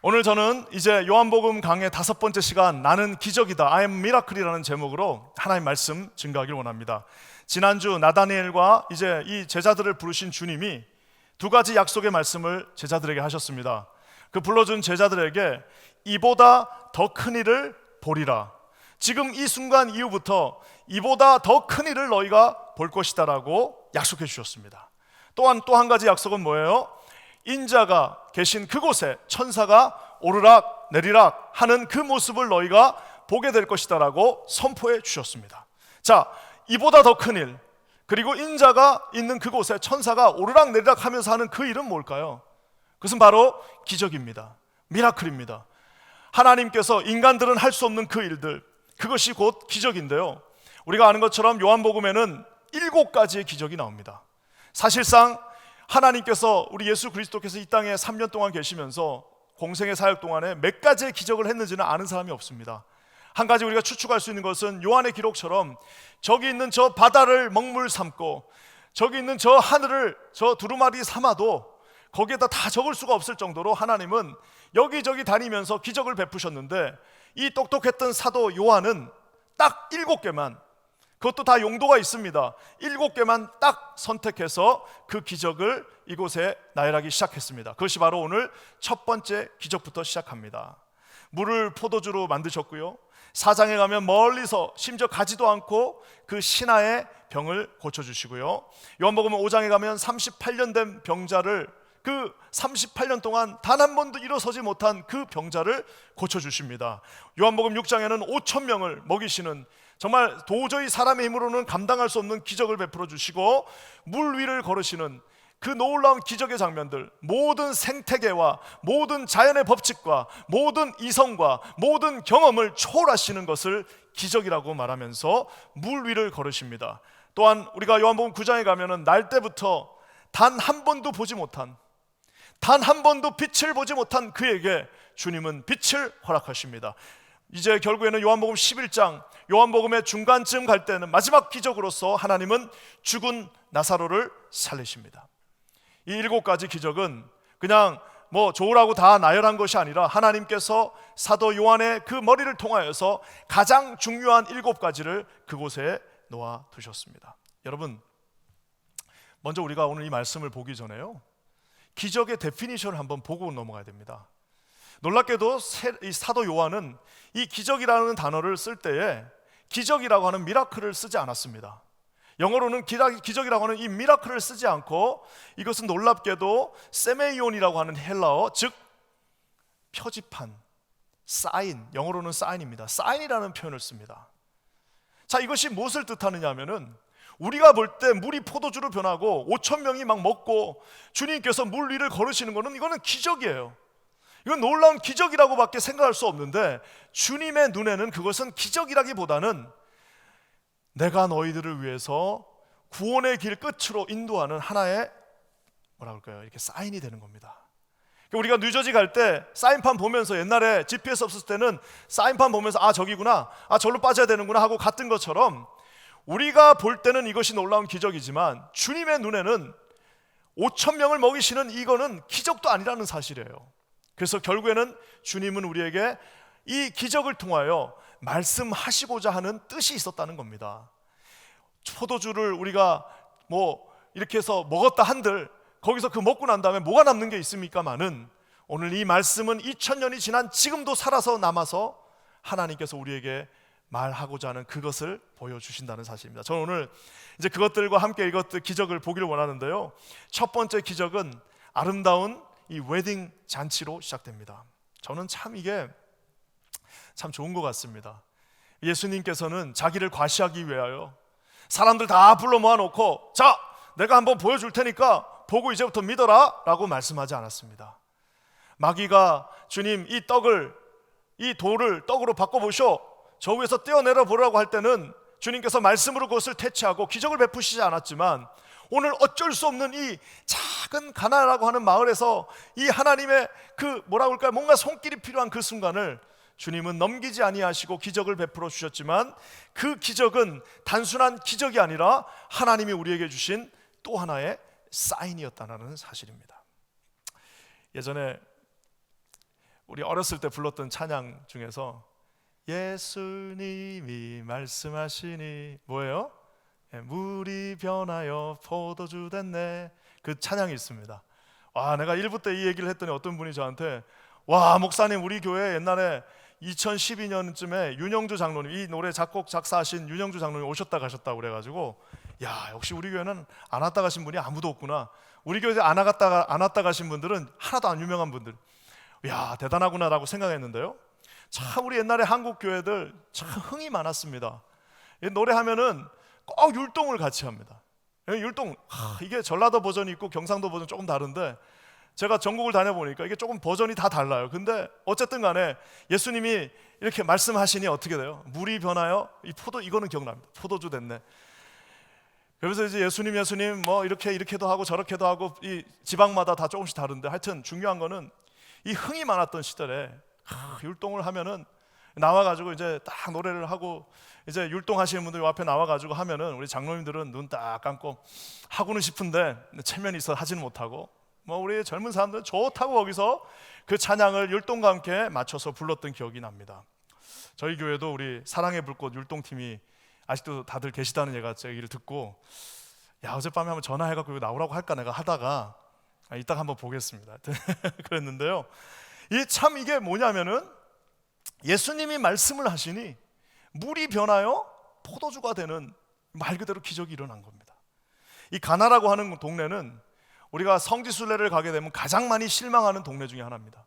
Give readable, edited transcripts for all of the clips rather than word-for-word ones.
오늘 저는 이제 요한복음 강의 5번째 시간 나는 기적이다 I am miracle이라는 제목으로 하나님 말씀 증거하길 원합니다. 지난주 나다니엘과 이제 이 제자들을 부르신 주님이 두 가지 약속의 말씀을 제자들에게 하셨습니다. 그 불러준 제자들에게 이보다 더 큰 일을 보리라. 지금 이 순간 이후부터 이보다 더 큰 일을 너희가 볼 것이다 라고 약속해 주셨습니다. 또한 또 한 가지 약속은 뭐예요? 인자가 계신 그곳에 천사가 오르락 내리락 하는 그 모습을 너희가 보게 될 것이다 라고 선포해 주셨습니다. 자, 이보다 더 큰 일, 그리고 인자가 있는 그곳에 천사가 오르락 내리락 하면서 하는 그 일은 뭘까요? 그것은 바로 기적입니다. 미라클입니다. 하나님께서 인간들은 할 수 없는 그 일들, 그것이 곧 기적인데요, 우리가 아는 것처럼 요한복음에는 7가지의 기적이 나옵니다. 사실상 하나님께서, 우리 예수 그리스도께서 이 땅에 3년 동안 계시면서 공생의 사역 동안에 몇 가지의 기적을 했는지는 아는 사람이 없습니다. 한 가지 우리가 추측할 수 있는 것은 요한의 기록처럼 저기 있는 저 바다를 먹물 삼고 저기 있는 저 하늘을 저 두루마리 삼아도 거기에다 다 적을 수가 없을 정도로 하나님은 여기저기 다니면서 기적을 베푸셨는데, 이 똑똑했던 사도 요한은 딱 7개만, 그것도 다 용도가 있습니다. 7개만 딱 선택해서 그 기적을 이곳에 나열하기 시작했습니다. 그것이 바로 오늘 첫 번째 기적부터 시작합니다. 물을 포도주로 만드셨고요, 사장에 가면 멀리서 심지어 가지도 않고 그 신하의 병을 고쳐주시고요, 요한복음 5장에 가면 38년 된 병자를, 그 38년 동안 단 한 번도 일어서지 못한 그 병자를 고쳐주십니다. 요한복음 6장에는 5천 명을 먹이시는, 정말 도저히 사람의 힘으로는 감당할 수 없는 기적을 베풀어 주시고, 물 위를 걸으시는 그 놀라운 기적의 장면들, 모든 생태계와 모든 자연의 법칙과 모든 이성과 모든 경험을 초월하시는 것을 기적이라고 말하면서 물 위를 걸으십니다. 또한 우리가 요한복음 9장에 가면은 날 때부터 단 한 번도 보지 못한, 단 한 번도 빛을 보지 못한 그에게 주님은 빛을 허락하십니다. 이제 결국에는 요한복음 11장, 요한복음의 중간쯤 갈 때는 마지막 기적으로서 하나님은 죽은 나사로를 살리십니다. 이 7가지 기적은 그냥 뭐 좋으라고 다 나열한 것이 아니라 하나님께서 사도 요한의 그 머리를 통하여서 가장 중요한 7가지를 그곳에 놓아 두셨습니다. 여러분, 먼저 우리가 오늘 이 말씀을 보기 전에요, 기적의 데피니션을 한번 보고 넘어가야 됩니다. 놀랍게도 이 사도 요한은 이 기적이라는 단어를 쓸 때에 기적이라고 하는 미라클을 쓰지 않았습니다. 영어로는 기적이라고 하는 이 미라클을 쓰지 않고, 이것은 놀랍게도 세메이온이라고 하는 헬라어, 즉 표지판, 사인, 영어로는 사인입니다. 사인이라는 표현을 씁니다. 자, 이것이 무엇을 뜻하느냐 하면은, 우리가 볼 때 물이 포도주로 변하고 5천 명이 막 먹고 주님께서 물 위를 걸으시는 것은, 이거는 기적이에요. 이건 놀라운 기적이라고 밖에 생각할 수 없는데, 주님의 눈에는 그것은 기적이라기보다는 내가 너희들을 위해서 구원의 길 끝으로 인도하는 하나의, 뭐라 그럴까요, 이렇게 사인이 되는 겁니다. 우리가 뉴저지 갈 때 사인판 보면서, 옛날에 GPS 없었을 때는 사인판 보면서 아 저기구나, 아 저기로 빠져야 되는구나 하고 갔던 것처럼, 우리가 볼 때는 이것이 놀라운 기적이지만 주님의 눈에는 5천 명을 먹이시는 이거는 기적도 아니라는 사실이에요. 그래서 결국에는 주님은 우리에게 이 기적을 통하여 말씀하시고자 하는 뜻이 있었다는 겁니다. 포도주를 우리가 뭐 이렇게 해서 먹었다 한들 거기서 그 먹고 난 다음에 뭐가 남는 게 있습니까마는, 오늘 이 말씀은 2000년이 지난 지금도 살아서 남아서 하나님께서 우리에게 말하고자 하는 그것을 보여주신다는 사실입니다. 저는 오늘 이제 그것들과 함께 이것들 기적을 보기를 원하는데요, 첫 번째 기적은 아름다운 이 웨딩 잔치로 시작됩니다. 저는 참 이게 참 좋은 것 같습니다. 예수님께서는 자기를 과시하기 위하여 사람들 다 불러 모아놓고, 자, 내가 한번 보여줄 테니까 보고 이제부터 믿어라 라고 말씀하지 않았습니다. 마귀가 주님 이 떡을, 이 돌을 떡으로 바꿔보쇼, 저 위에서 떼어내려 보라고 할 때는 주님께서 말씀으로 그것을 퇴치하고 기적을 베푸시지 않았지만, 오늘 어쩔 수 없는 이 작은 가나라고 하는 마을에서 이 하나님의 그 뭐라고 할까요, 뭔가 손길이 필요한 그 순간을 주님은 넘기지 아니하시고 기적을 베풀어 주셨지만, 그 기적은 단순한 기적이 아니라 하나님이 우리에게 주신 또 하나의 사인이었다는 사실입니다. 예전에 우리 어렸을 때 불렀던 찬양 중에서 예수님이 말씀하시니 뭐예요? 물이 변하여 포도주 됐네. 그 찬양이 있습니다. 내가 1부 때 이 얘기를 했더니 어떤 분이 저한테 목사님, 우리 교회 옛날에 2012년쯤에 윤영주 장로님, 이 노래 작곡 작사하신 윤영주 장로님 오셨다 가셨다고 그래가지고 역시 우리 교회는 안 왔다 가신 분이 아무도 없구나. 우리 교회에 안 왔다 가신 분들은 하나도 안 유명한 분들, 대단하구나라고 생각했는데요, 참 우리 옛날에 한국 교회들 참 흥이 많았습니다. 노래하면은 꼭 율동을 같이 합니다. 율동, 이게 전라도 버전이 있고 경상도 버전 조금 다른데, 제가 전국을 다녀보니까 이게 조금 버전이 다 달라요. 근데 어쨌든 간에 예수님이 이렇게 말씀하시니 어떻게 돼요? 물이 변하여 이거는 기억납니다. 포도주 됐네. 그래서 이제 예수님 뭐 이렇게도 하고 저렇게도 하고, 이 지방마다 다 조금씩 다른데, 하여튼 중요한 거는 이 흥이 많았던 시절에 율동을 하면은 나와가지고 이제 딱 노래를 하고, 이제 율동하시는 분들 앞에 나와가지고 하면은 우리 장로님들은 눈 딱 감고 하고는 싶은데 체면이 있어 하지는 못하고, 우리 젊은 사람들은 좋다고 거기서 그 찬양을 율동과 함께 맞춰서 불렀던 기억이 납니다. 저희 교회도 우리 사랑의 불꽃 율동팀이 아직도 다들 계시다는 얘기를 듣고, 어젯밤에 한번 전화해갖고 나오라고 할까 내가 하다가 이따가 한번 보겠습니다. 그랬는데요, 이게 뭐냐면은 예수님이 말씀을 하시니 물이 변하여 포도주가 되는, 말 그대로 기적이 일어난 겁니다. 이 가나라고 하는 동네는 우리가 성지순례를 가게 되면 가장 많이 실망하는 동네 중에 하나입니다.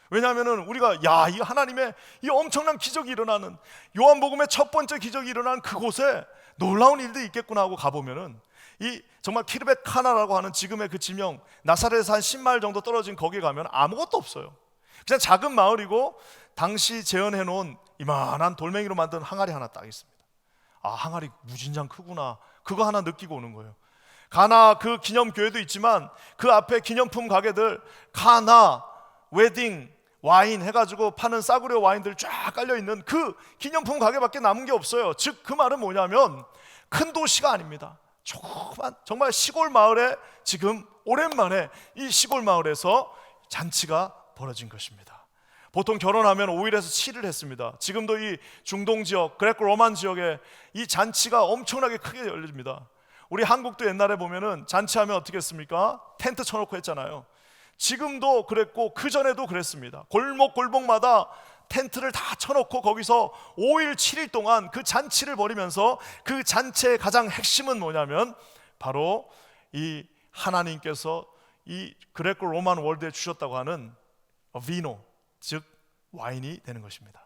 왜냐하면은 우리가 이 하나님의 이 엄청난 기적이 일어나는, 요한복음의 첫 번째 기적이 일어나는 그곳에 놀라운 일들이 있겠구나 하고 가보면은, 이 정말 키르벳 카나라고 하는 지금의 그 지명, 나사렛에서 한 10마일 정도 떨어진 거기에 가면 아무것도 없어요. 그냥 작은 마을이고, 당시 재현해 놓은 이만한 돌멩이로 만든 항아리 하나 딱 있습니다. 항아리 무진장 크구나, 그거 하나 느끼고 오는 거예요. 가나 그 기념교회도 있지만 그 앞에 기념품 가게들, 가나 웨딩 와인 해가지고 파는 싸구려 와인들 쫙 깔려있는 그 기념품 가게밖에 남은 게 없어요. 즉 그 말은 뭐냐면 큰 도시가 아닙니다. 조그만 정말 시골 마을에 지금 오랜만에 이 시골 마을에서 잔치가 벌어진 것입니다. 보통 결혼하면 5일에서 7일 했습니다. 지금도 이 중동 지역, 그레코 로만 지역에 이 잔치가 엄청나게 크게 열립니다. 우리 한국도 옛날에 보면은 잔치하면 어떻게 했습니까? 텐트 쳐놓고 했잖아요. 지금도 그랬고 그 전에도 그랬습니다. 골목마다 텐트를 다 쳐놓고 거기서 5일 7일 동안 그 잔치를 벌이면서, 그 잔치의 가장 핵심은 뭐냐면 바로 이 하나님께서 이 그레코 로만 월드에 주셨다고 하는 비노, 즉 와인이 되는 것입니다.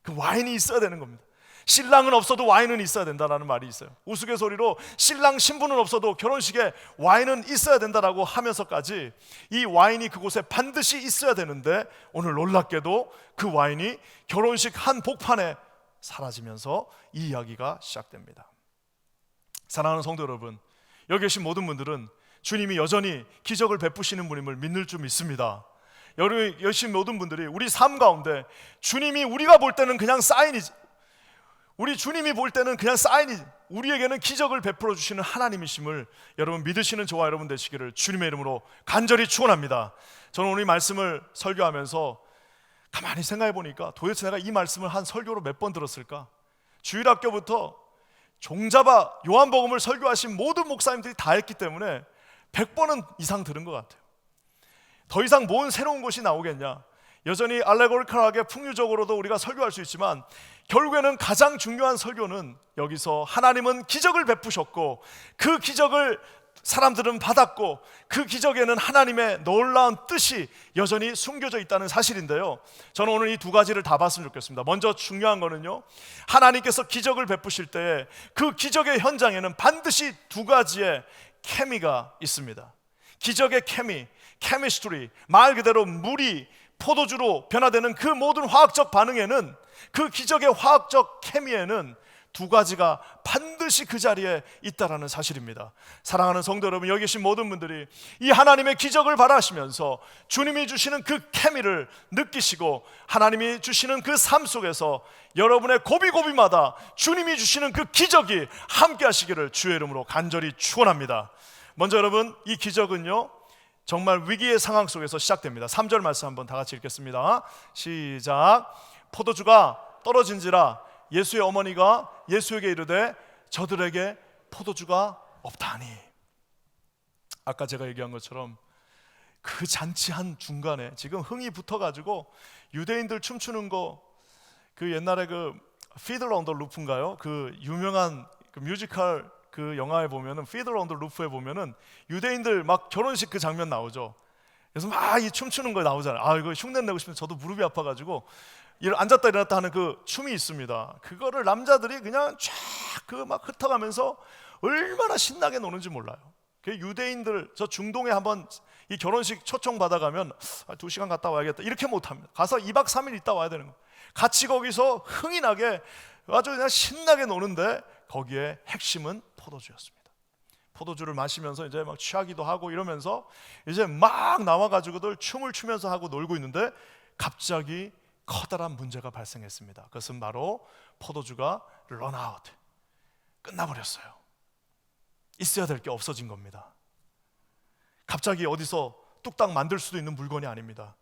그 와인이 있어야 되는 겁니다. 신랑은 없어도 와인은 있어야 된다라는 말이 있어요. 우스갯소리로 신랑 신부는 없어도 결혼식에 와인은 있어야 된다라고 하면서까지 이 와인이 그곳에 반드시 있어야 되는데, 오늘 놀랍게도 그 와인이 결혼식 한 복판에 사라지면서 이 이야기가 시작됩니다. 사랑하는 성도 여러분, 여기 계신 모든 분들은 주님이 여전히 기적을 베푸시는 분임을 믿을 줄 믿습니다. 여기 계신 모든 분들이 우리 삶 가운데 주님이 우리가 볼 때는 그냥 사인이지, 우리 주님이 볼 때는 그냥 사인이, 우리에게는 기적을 베풀어 주시는 하나님이심을 여러분 믿으시는 저와 여러분 되시기를 주님의 이름으로 간절히 축원합니다. 저는 오늘 이 말씀을 설교하면서 가만히 생각해 보니까 도대체 내가 이 말씀을 한 설교로 몇 번 들었을까? 주일학교부터 종잡아 요한복음을 설교하신 모든 목사님들이 다 했기 때문에 100번은 이상 들은 것 같아요. 더 이상 뭔 새로운 것이 나오겠냐? 여전히 알레고리컬하게 풍류적으로도 우리가 설교할 수 있지만, 결국에는 가장 중요한 설교는 여기서 하나님은 기적을 베푸셨고 그 기적을 사람들은 받았고 그 기적에는 하나님의 놀라운 뜻이 여전히 숨겨져 있다는 사실인데요, 저는 오늘 이 두 가지를 다 봤으면 좋겠습니다. 먼저 중요한 거는요, 하나님께서 기적을 베푸실 때 그 기적의 현장에는 반드시 두 가지의 케미가 있습니다. 기적의 케미스트리, 말 그대로 물이 포도주로 변화되는 그 모든 화학적 반응에는, 그 기적의 화학적 케미에는 두 가지가 반드시 그 자리에 있다라는 사실입니다. 사랑하는 성도 여러분, 여기 계신 모든 분들이 이 하나님의 기적을 바라시면서 주님이 주시는 그 케미를 느끼시고, 하나님이 주시는 그 삶 속에서 여러분의 고비고비마다 주님이 주시는 그 기적이 함께 하시기를 주의 이름으로 간절히 축원합니다. 먼저 여러분, 이 기적은요 정말 위기의 상황 속에서 시작됩니다. 3절 말씀 한번 다 같이 읽겠습니다. 시작. 포도주가 떨어진지라 예수의 어머니가 예수에게 이르되 저들에게 포도주가 없다하니. 아까 제가 얘기한 것처럼 그 잔치한 중간에 지금 흥이 붙어가지고 유대인들 춤추는 거, 그 옛날에 그 피들러 언더 루프인가요? 그 유명한 그 뮤지컬 그 영화에 보면은 피들러 언더 루프에 보면은 유대인들 막 결혼식 그 장면 나오죠. 그래서 막 이 춤추는 거 나오잖아요. 아, 이거 흉내 내고 싶은데 저도 무릎이 아파가지고 앉았다 일어났다 하는 그 춤이 있습니다. 그거를 남자들이 그냥 쫙 그 막 흩어가면서 얼마나 신나게 노는지 몰라요. 그 유대인들 저 중동에 한번 이 결혼식 초청 받아가면 2시간 갔다 와야겠다 이렇게 못합니다. 가서 2박 3일 있다 와야 되는 거예요. 같이 거기서 흥이 나게 아주 그냥 신나게 노는데 거기에 핵심은 포도주였습니다. 포도주를 마시면서 이제 막 취하기도 하고 이러면서 이제 막 나와가지고들 춤을 추면서 하고 놀고 있는데 갑자기 커다란 문제가 발생했습니다. 그것은 바로 포도주가 런아웃, 끝나버렸어요. 있어야 될 게 없어진 겁니다. 갑자기 어디서 뚝딱 만들 수도 있는 물건이 아닙니다.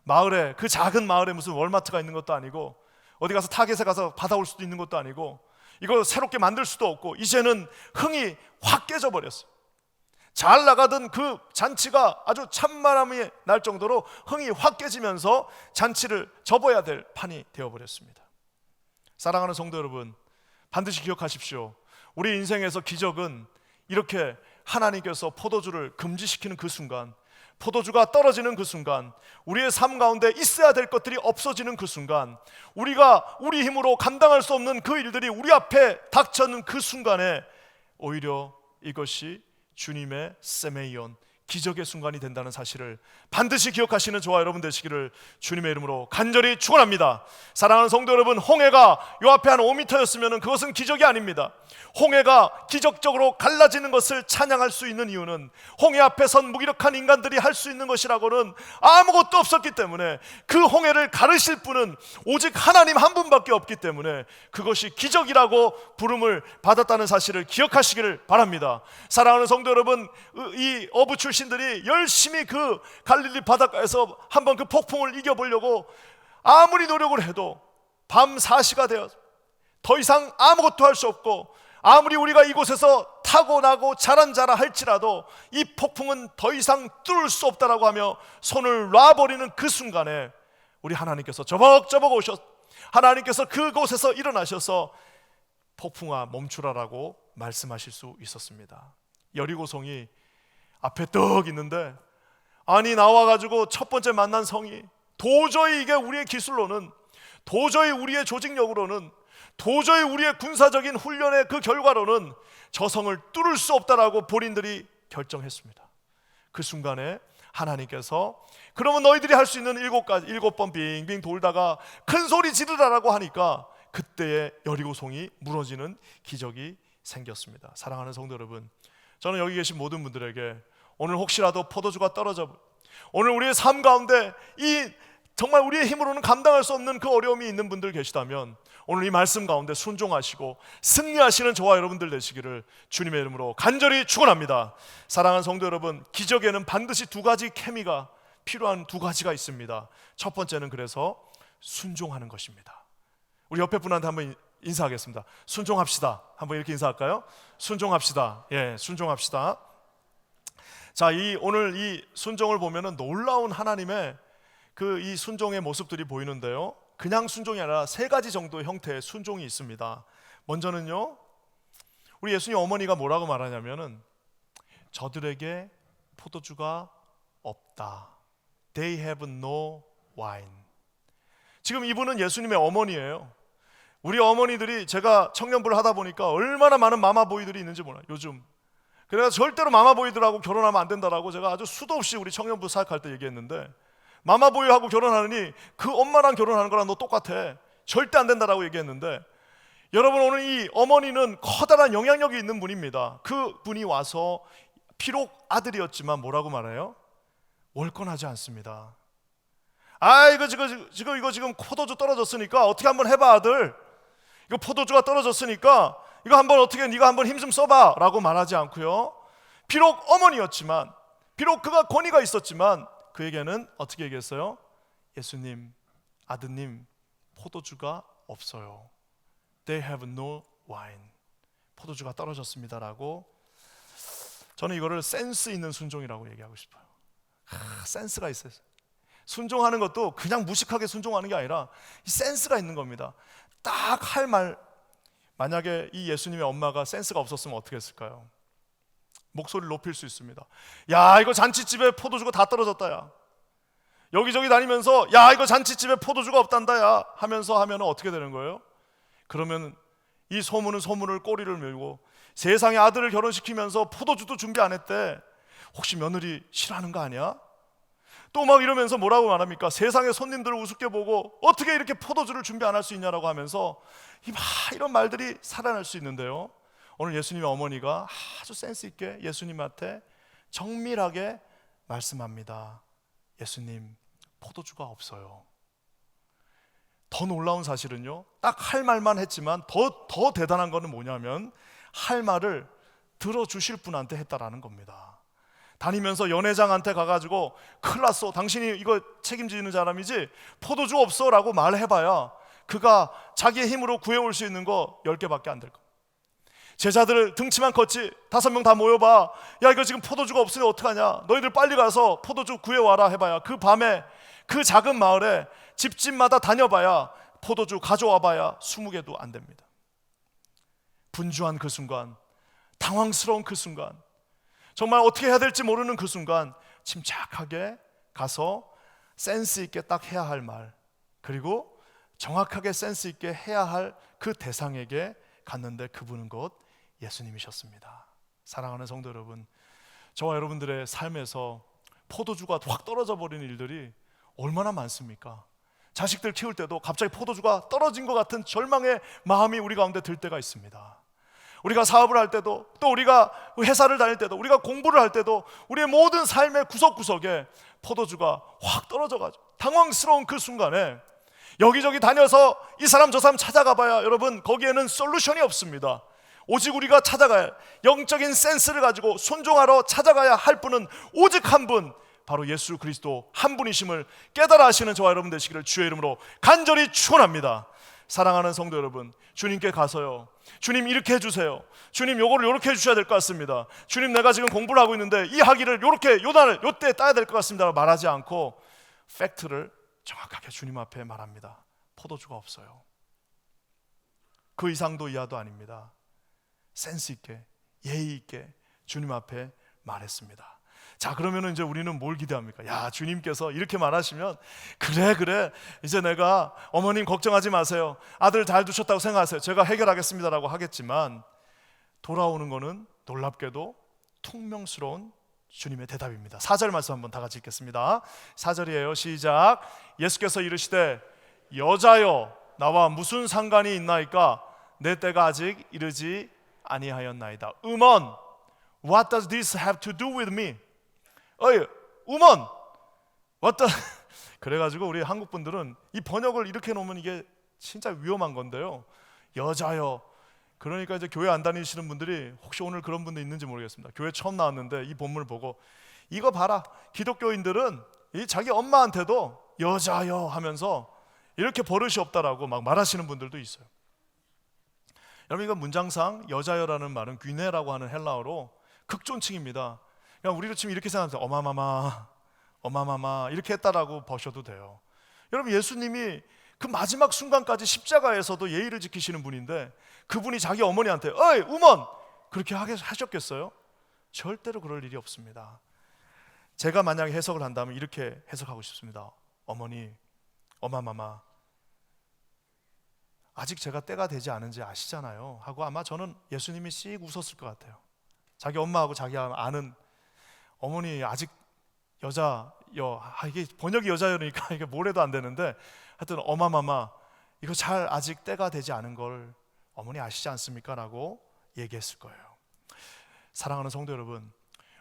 마을에, 그 작은 마을에 무슨 월마트가 있는 것도 아니고 어디 가서 타겟에 가서 받아올 수도 있는 것도 아니고 이거 새롭게 만들 수도 없고 이제는 흥이 확 깨져버렸어요. 잘 나가던 그 잔치가 아주 찬바람이 날 정도로 흥이 확 깨지면서 잔치를 접어야 될 판이 되어버렸습니다. 사랑하는 성도 여러분, 반드시 기억하십시오. 우리 인생에서 기적은 이렇게 하나님께서 포도주를 금지시키는 그 순간, 포도주가 떨어지는 그 순간, 우리의 삶 가운데 있어야 될 것들이 없어지는 그 순간, 우리가 우리 힘으로 감당할 수 없는 그 일들이 우리 앞에 닥쳐는 그 순간에 오히려 이것이 주님의 세메이온, 기적의 순간이 된다는 사실을 반드시 기억하시는 저와 여러분 되시기를 주님의 이름으로 간절히 축원합니다. 사랑하는 성도 여러분, 홍해가 요 앞에 한 5m였으면 그것은 기적이 아닙니다. 홍해가 기적적으로 갈라지는 것을 찬양할 수 있는 이유는 홍해 앞에 선 무기력한 인간들이 할 수 있는 것이라고는 아무것도 없었기 때문에, 그 홍해를 가르실 분은 오직 하나님 한 분밖에 없기 때문에 그것이 기적이라고 부름을 받았다는 사실을 기억하시기를 바랍니다. 사랑하는 성도 여러분, 이 어부 출신들이 열심히 그 갈릴리 바닷가에서 한번 그 폭풍을 이겨보려고 아무리 노력을 해도 밤 4시가 되어 더 이상 아무것도 할 수 없고, 아무리 우리가 이곳에서 타고나고 자란자라 할지라도 이 폭풍은 더 이상 뚫을 수 없다라고 하며 손을 놔버리는 그 순간에 우리 하나님께서 저벅저벅 오셔, 하나님께서 그곳에서 일어나셔서 폭풍아 멈추라라고 말씀하실 수 있었습니다. 여리고성이 앞에 떡 있는데, 아니 나와가지고 첫 번째 만난 성이 도저히 이게 우리의 기술로는, 도저히 우리의 조직력으로는, 도저히 우리의 군사적인 훈련의 그 결과로는 저 성을 뚫을 수 없다라고 본인들이 결정했습니다. 그 순간에 하나님께서 그러면 너희들이 할 수 있는 7번 빙빙 돌다가 큰 소리 지르라라고 하니까 그때의 여리고성이 무너지는 기적이 생겼습니다. 사랑하는 성도 여러분, 저는 여기 계신 모든 분들에게 오늘 혹시라도 포도주가 떨어져, 오늘 우리의 삶 가운데 이 정말 우리의 힘으로는 감당할 수 없는 그 어려움이 있는 분들 계시다면 오늘 이 말씀 가운데 순종하시고 승리하시는 저와 여러분들 되시기를 주님의 이름으로 간절히 축원합니다. 사랑하는 성도 여러분, 기적에는 반드시 두 가지 케미가 필요한 두 가지가 있습니다. 첫 번째는 그래서 순종하는 것입니다. 우리 옆에 분한테 한번 인사하겠습니다. 순종합시다. 한번 이렇게 인사할까요? 순종합시다. 예, 순종합시다. 자, 오늘 이 순종을 보면은 놀라운 하나님의 그 이 순종의 모습들이 보이는데요, 그냥 순종이 아니라 세 가지 정도의 형태의 순종이 있습니다. 먼저는요, 우리 예수님 어머니가 뭐라고 말하냐면은 저들에게 포도주가 없다. They have no wine. 지금 이분은 예수님의 어머니예요. 우리 어머니들이, 제가 청년부를 하다 보니까 얼마나 많은 마마보이들이 있는지 몰라요, 요즘. 그래서 절대로 마마보이들하고 결혼하면 안 된다라고 제가 아주 수도 없이 우리 청년부 사역할 때 얘기했는데, 마마보이하고 결혼하느니 그 엄마랑 결혼하는 거랑 너 똑같아, 절대 안 된다라고 얘기했는데, 여러분 오늘 이 어머니는 커다란 영향력이 있는 분입니다. 그 분이 와서 비록 아들이었지만 뭐라고 말해요? 월권하지 않습니다. 아, 이거 지금 포도주 떨어졌으니까 어떻게 한번 해봐 아들, 이거 포도주가 떨어졌으니까 이거 한번 어떻게 네가 한번 힘 좀 써봐 라고 말하지 않고요, 비록 어머니였지만 비록 그가 권위가 있었지만 그에게는 어떻게 얘기했어요? 예수님, 아드님, 포도주가 없어요. They have no wine. 포도주가 떨어졌습니다라고. 저는 이거를 센스 있는 순종이라고 얘기하고 싶어요. 센스가 있어요. 순종하는 것도 그냥 무식하게 순종하는 게 아니라 이 센스가 있는 겁니다. 딱 할 말. 만약에 이 예수님의 엄마가 센스가 없었으면 어떻게 했을까요? 목소리를 높일 수 있습니다. 야, 이거 잔치집에 포도주가 다 떨어졌다 야. 여기저기 다니면서 야, 이거 잔치집에 포도주가 없단다 야 하면서 하면 어떻게 되는 거예요? 그러면 이 소문은 소문을 꼬리를 밀고 세상에 아들을 결혼시키면서 포도주도 준비 안 했대. 혹시 며느리 싫어하는 거 아니야? 또 막 이러면서 뭐라고 말합니까? 세상의 손님들을 우습게 보고 어떻게 이렇게 포도주를 준비 안 할 수 있냐라고 하면서 이런 말들이 살아날 수 있는데요, 오늘 예수님의 어머니가 아주 센스 있게 예수님한테 정밀하게 말씀합니다. 예수님, 포도주가 없어요. 더 놀라운 사실은요, 딱 할 말만 했지만 더 대단한 거는 뭐냐면 할 말을 들어주실 분한테 했다라는 겁니다. 다니면서 연회장한테 가가지고 큰일 났어, 당신이 이거 책임지는 사람이지, 포도주 없어 라고 말해봐야 그가 자기의 힘으로 구해올 수 있는 거 10개밖에 안 될 겁니다. 제자들 등치만 컸지 5명 다 모여봐. 야, 이거 지금 포도주가 없으니 어떡하냐, 너희들 빨리 가서 포도주 구해와라 해봐야, 그 밤에 그 작은 마을에 집집마다 다녀봐야 포도주 가져와봐야 20개도 안 됩니다. 분주한 그 순간, 당황스러운 그 순간, 정말 어떻게 해야 될지 모르는 그 순간 침착하게 가서 센스 있게 딱 해야 할 말, 그리고 정확하게 센스 있게 해야 할 그 대상에게 갔는데 그분은 곧 예수님이셨습니다. 사랑하는 성도 여러분, 저와 여러분들의 삶에서 포도주가 확 떨어져 버리는 일들이 얼마나 많습니까? 자식들 키울 때도 갑자기 포도주가 떨어진 것 같은 절망의 마음이 우리 가운데 들 때가 있습니다. 우리가 사업을 할 때도, 또 우리가 회사를 다닐 때도, 우리가 공부를 할 때도 우리의 모든 삶의 구석구석에 포도주가 확 떨어져가지고 당황스러운 그 순간에 여기저기 다녀서 이 사람 저 사람 찾아가 봐야 여러분 거기에는 솔루션이 없습니다. 오직 우리가 찾아가야, 영적인 센스를 가지고 순종하러 찾아가야 할 분은 오직 한 분, 바로 예수 그리스도 한 분이심을 깨달아 하시는 저와 여러분 되시기를 주의 이름으로 간절히 축원합니다. 사랑하는 성도 여러분, 주님께 가서요, 주님 이렇게 해주세요, 주님 요거를 요렇게 해주셔야 될 것 같습니다, 주님 내가 지금 공부를 하고 있는데 이 학위를 요렇게 요단을 요때 따야 될 것 같습니다 말하지 않고 팩트를 정확하게 주님 앞에 말합니다. 포도주가 없어요. 그 이상도 이하도 아닙니다. 센스 있게 예의 있게 주님 앞에 말했습니다. 자, 그러면 이제 우리는 뭘 기대합니까? 야, 주님께서 이렇게 말하시면 그래 이제 내가 어머님 걱정하지 마세요, 아들 잘 두셨다고 생각하세요, 제가 해결하겠습니다라고 하겠지만 돌아오는 거는 놀랍게도 퉁명스러운 주님의 대답입니다. 4절 말씀 한번 다 같이 읽겠습니다. 4절이에요. 시작. 예수께서 이르시되 여자여 나와 무슨 상관이 있나이까, 내 때가 아직 이르지 아니하였나이다. Woman, what does this have to do with me? 어이, woman, what the... 그래가지고 우리 한국 분들은 이 번역을 이렇게 놓으면 이게 진짜 위험한 건데요. 여자여, 그러니까 이제 교회 안 다니시는 분들이 혹시 오늘 그런 분들 있는지 모르겠습니다. 교회 처음 나왔는데 이 본문을 보고 이거 봐라, 기독교인들은 이 자기 엄마한테도 여자여 하면서 이렇게 버릇이 없다라고 막 말하시는 분들도 있어요. 여러분, 이거 문장상 여자여라는 말은 귀네라고 하는 헬라어로 극존칭입니다. 그냥 우리로 치면 이렇게 생각하면 어마마마 이렇게 했다라고 보셔도 돼요. 여러분, 예수님이 그 마지막 순간까지 십자가에서도 예의를 지키시는 분인데 그분이 자기 어머니한테 어이 우먼 그렇게 하셨겠어요? 절대로 그럴 일이 없습니다. 제가 만약에 해석을 한다면 이렇게 해석하고 싶습니다. 어머니, 어마마마, 아직 제가 때가 되지 않은지 아시잖아요 하고 아마 저는 예수님이 씩 웃었을 것 같아요. 자기 엄마하고 자기 아는 어머니 아직 여자여, 이게 번역이 여자여니까 이게 뭘 해도 안 되는데 하여튼 어마마마 이거 잘 아직 때가 되지 않은 걸 어머니 아시지 않습니까? 라고 얘기했을 거예요. 사랑하는 성도 여러분,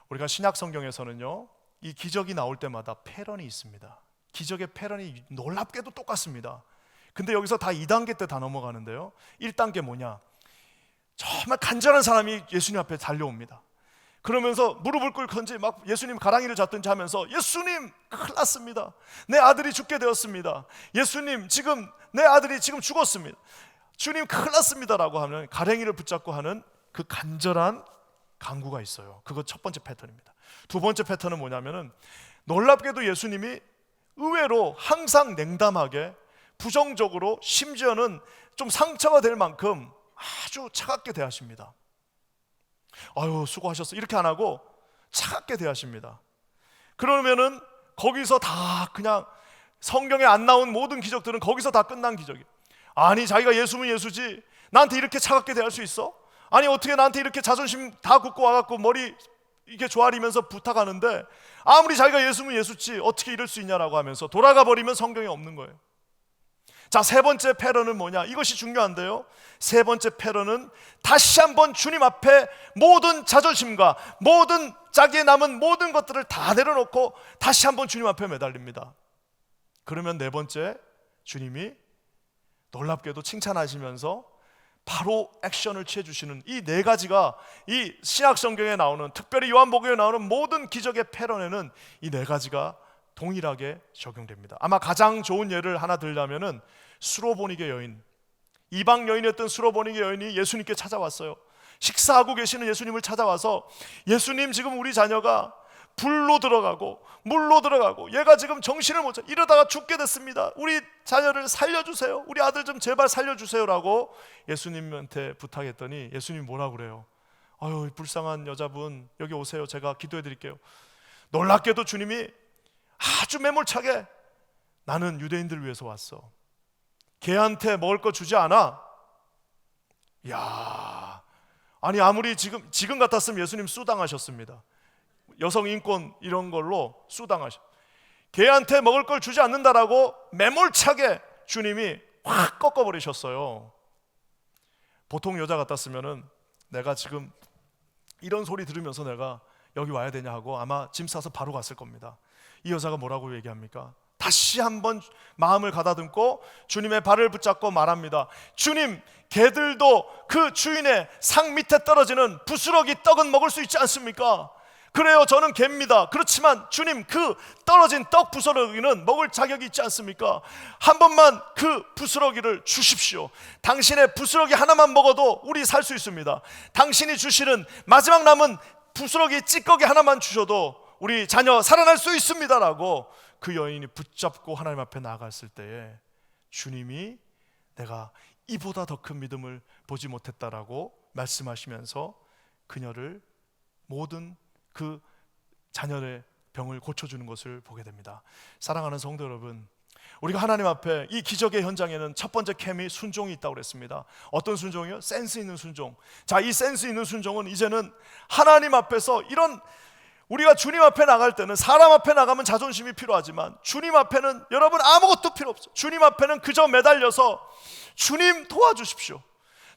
우리가 신약 성경에서는요 이 기적이 나올 때마다 패런이 있습니다. 기적의 패런이 놀랍게도 똑같습니다. 근데 여기서 다 2단계 때 다 넘어가는데요, 1단계 뭐냐, 정말 간절한 사람이 예수님 앞에 달려옵니다. 그러면서 무릎을 꿇건지 막 예수님 가랑이를 잡든지 하면서 예수님 큰일 났습니다. 내 아들이 죽게 되었습니다. 예수님 지금 내 아들이 지금 죽었습니다. 주님 큰일 났습니다라고 하면 가랭이를 붙잡고 하는 그 간절한 간구가 있어요. 그거 첫 번째 패턴입니다. 두 번째 패턴은 뭐냐면은 놀랍게도 예수님이 의외로 항상 냉담하게 부정적으로 심지어는 좀 상처가 될 만큼 아주 차갑게 대하십니다. 아유 수고하셨어 이렇게 안 하고 차갑게 대하십니다. 그러면은 거기서 다 그냥 성경에 안 나온 모든 기적들은 거기서 다 끝난 기적이에요. 아니 자기가 예수면 예수지 나한테 이렇게 차갑게 대할 수 있어? 아니 어떻게 나한테 이렇게 자존심 다 굽고 와갖고 머리 이렇게 조아리면서 부탁하는데 아무리 자기가 예수면 예수지 어떻게 이럴 수 있냐라고 하면서 돌아가 버리면 성경에 없는 거예요. 자, 세 번째 패러는 뭐냐? 이것이 중요한데요. 세 번째 패러는 다시 한번 주님 앞에 모든 자존심과 모든 자기의 남은 모든 것들을 다 내려놓고 다시 한번 주님 앞에 매달립니다. 그러면 네 번째, 주님이 놀랍게도 칭찬하시면서 바로 액션을 취해 주시는 이 네 가지가 이 신약 성경에 나오는, 특별히 요한복음에 나오는 모든 기적의 패러에는 이 네 가지가 동일하게 적용됩니다. 아마 가장 좋은 예를 하나 들자면은 수로보니게 여인, 이방 여인이었던 수로보니게 여인이 예수님께 찾아왔어요. 식사하고 계시는 예수님을 찾아와서 예수님 지금 우리 자녀가 불로 들어가고 물로 들어가고 얘가 지금 정신을 못 차려 이러다가 죽게 됐습니다. 우리 자녀를 살려주세요. 우리 아들 좀 제발 살려주세요라고 예수님한테 부탁했더니 예수님이 뭐라고 그래요? 아유 불쌍한 여자분 여기 오세요. 제가 기도해 드릴게요. 놀랍게도 주님이 아주 매몰차게 나는 유대인들을 위해서 왔어. 걔한테 먹을 거 주지 않아? 야, 아니 아무리 지금 같았으면 예수님 수당하셨습니다. 여성 인권 이런 걸로 수당하셨. 걔한테 먹을 걸 주지 않는다라고 매몰차게 주님이 확 꺾어버리셨어요. 보통 여자 같았으면은 내가 지금 이런 소리 들으면서 내가 여기 와야 되냐 하고 아마 짐 싸서 바로 갔을 겁니다. 이 여자가 뭐라고 얘기합니까? 다시 한번 마음을 가다듬고 주님의 발을 붙잡고 말합니다. 주님, 개들도 그 주인의 상 밑에 떨어지는 부스러기 떡은 먹을 수 있지 않습니까? 그래요, 저는 개입니다. 그렇지만 주님, 그 떨어진 떡 부스러기는 먹을 자격이 있지 않습니까? 한 번만 그 부스러기를 주십시오. 당신의 부스러기 하나만 먹어도 우리 살 수 있습니다. 당신이 주시는 마지막 남은 부스러기 찌꺼기 하나만 주셔도 우리 자녀 살아날 수 있습니다라고 그 여인이 붙잡고 하나님 앞에 나아갔을 때에 주님이 내가 이보다 더 큰 믿음을 보지 못했다라고 말씀하시면서 그녀를 모든 그 자녀의 병을 고쳐주는 것을 보게 됩니다. 사랑하는 성도 여러분, 우리가 하나님 앞에 이 기적의 현장에는 첫 번째 캠이 순종이 있다고 그랬습니다. 어떤 순종이요? 센스 있는 순종. 자, 이 센스 있는 순종은 이제는 하나님 앞에서 이런 우리가 주님 앞에 나갈 때는 사람 앞에 나가면 자존심이 필요하지만 주님 앞에는 여러분 아무것도 필요 없어요. 주님 앞에는 그저 매달려서 주님 도와주십시오.